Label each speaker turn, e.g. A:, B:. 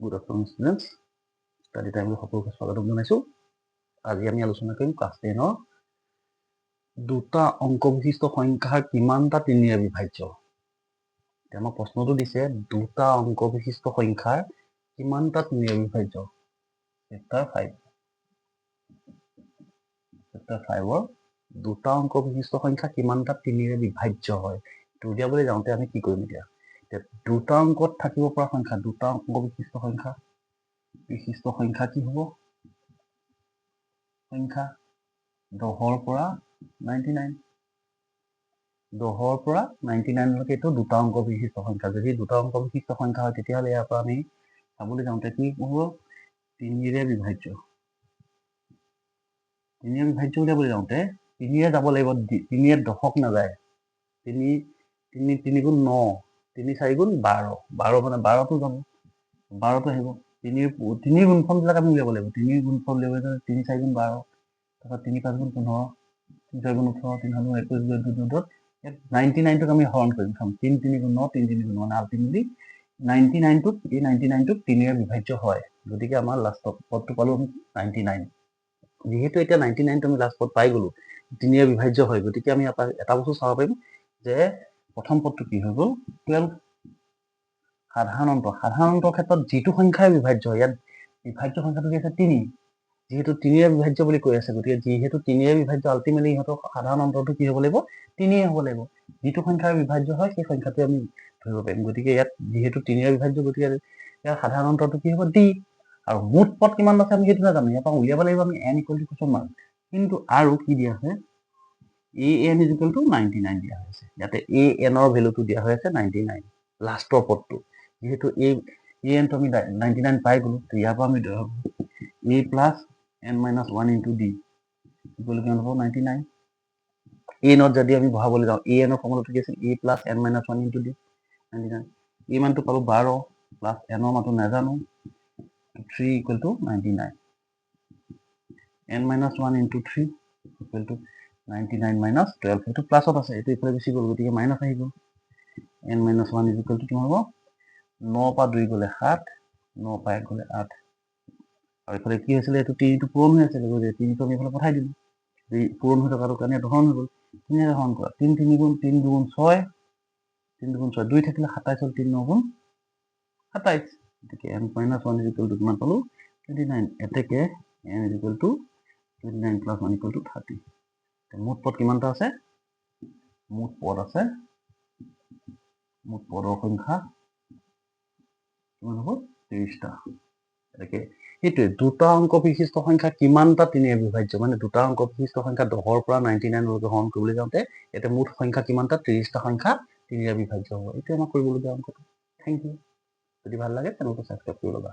A: Good afternoon, students. Study time সকলোকে স্বাগতম জনাইছো। আজি আমি আলোচনা কৰিম ক্লাছ 10 ৰ দুটা অংক বিশিষ্ট সংখ্যাৰ কিমানটা তিনিৰে বিভাজ্য। আমাক প্ৰশ্নটো দিছে দুটা অংক বিশিষ্ট সংখ্যাৰ কিমানটা তিনিৰে বিভাজ্য। চেপ্টাৰ 5 ৰ দুটা অংক বিশিষ্ট সংখ্যা কিমানটা তিনিৰে বিভাজ্য হয়। এইটো উলিয়াবলৈ যাওঁতে আমি কি কৰিম এতিয়া দুটা অংকত থাকিব পৰা সংখ্যা দুটা অংক বিশিষ্ট সংখ্যা কি হ'ব সংখ্যা 10ৰ পৰা 99 10ৰ পৰা 99 লৈকে এইটো দুটা অংক বিশিষ্ট সংখ্যা। যদি দুটা অংক বিশিষ্ট সংখ্যা হয় তেতিয়াহ'লে ইয়াৰ পৰা আমি চাবলৈ যাওঁতে কি হ'ব তিনিৰে বিভাজ্য উলিয়াবলৈ যাওঁতে তিনিৰে যাব লাগিব। তিনিৰে দশক নাযায়। তিনি গুণ 9 তিনি 4 গুণ 12 মানে 12টো যাব 12টো আহিব। তিনিৰ গুণফলবিলাক আমি উলিয়াব লাগিব। তিনিৰ গুণফল উলিয়াবলৈ গ'লে 3 4 গুণ 12 তাৰপৰা 3 5 গুণ 15 3 6 গুণ 18 3 7 গুণ 21 ইয়াত 99টোক আমি হৰণ কৰিম। 3 3 গুণ 9 3 3 গুণ মানে আল্টিমেটলি 99টোক এই 99টোক তিনিৰে বিভাজ্য হয়। গতিকে আমাৰ লাষ্টত পদটো পালো আমি 99। যিহেতু এতিয়া 99টো আমি লাষ্ট পদ পাই গ'লো তিনিৰে বিভাজ্য হয়। গতিকে আমি এটা বস্তু চাব পাৰিম যে প্ৰথম পদটো কি হৈ গ'ল 12। সাধাৰণ অন্তৰ ক্ষেত্ৰত যিটো সংখ্যাই বিভাজ্য ইয়াত বিভাজ্য সংখ্যাটো কি আছে 3। যিহেতু তিনিৰে বিভাজ্য বুলি কৈ আছে গতিকে যিহেতু তিনিৰে বিভাজ্য আল্টিমেটলি ইহঁতৰ সাধাৰণ অন্তৰটো কি হ'ব লাগিব 3 হ'ব লাগিব। যিটো সংখ্যাৰ বিভাজ্য হয় সেই সংখ্যাটো আমি ধৰিব পাৰিম। গতিকে ইয়াত যিহেতু তিনিৰে বিভাজ্য গতিকে ইয়াৰ সাধাৰণ অন্তৰটো কি হ'ব d। আৰু মুঠ পদ কিমান আছে আমি সেইটো নাজানো। ইয়াৰ পৰা উলিয়াব লাগিব আমি n = question mark। কিন্তু আৰু কি দিয়া আছে an = 99 দিয়া হৈছে। ইয়াতে an ৰ ভেলুটো দিয়া হৈ আছে 99 লাষ্টৰ পদটো। যিহেতু an টো আমি 99 পাই গ'লো ইয়াৰ পৰা আমি a plus n minus 1 into d equal to 99। a নত যদি আমি বহাবলৈ যাওঁ an ৰ ফৰ্মুলাটো কি আছিল a plus n minus 1 into d 99। a মানটো পালো 12 plus n ৰ মানটো নাজানো 3 equal to 99। n minus 1 into 3 equal to 99 minus 12 এইটো প্লাছত আছে এইটো ইফালে গুচি গ'ল গতিকে মাইনাছ আহি গ'ল। n minus 1 is equal to কিমান হ'ব 9 পৰা 2 গ'লে 7 9 পৰা 1 গ'লে 8। আৰু এইফালে কি হৈছিলে এইটো 3টো পূৰণ হৈ আছিলে গতিকে 3টো আমি এইফালে পঠাই দিলোঁ। পূৰণ হৈ থকাটো কাৰণে এইটো হৰণ হৈ গ'ল। 3 হৰণ কৰা 3 3 গুণ 3 2 6 3 2 6 2 থাকিলে 27 হ'ল 3 9 গুণ 27। গতিকে n minus 1 is equal to কিমান পালোঁ 29। এতেকে n is equal to 29 plus 1 equal to 30। মুঠ পদ কিমানটা আছে মুঠ পদৰ সংখ্যা কিমান হ'ব 30টা। এতেকে সেইটোৱে দুটা অংক বিশিষ্ট সংখ্যা কিমানটা তিনিৰে বিভাজ্য মানে দুটা অংক বিশিষ্ট সংখ্যা 10ৰ পৰা 99 লৈকে হৰণ কৰিবলৈ যাওঁতে এতিয়া মুঠ সংখ্যা কিমানটা 30টা সংখ্যা তিনিৰে বিভাজ্য হ'ব। এইটো আমাক কৰিবলগীয়া অংকটো। Thank you. যদি ভাল লাগে চেনেলটো ছাবস্ক্ৰাইব কৰি ল'বা।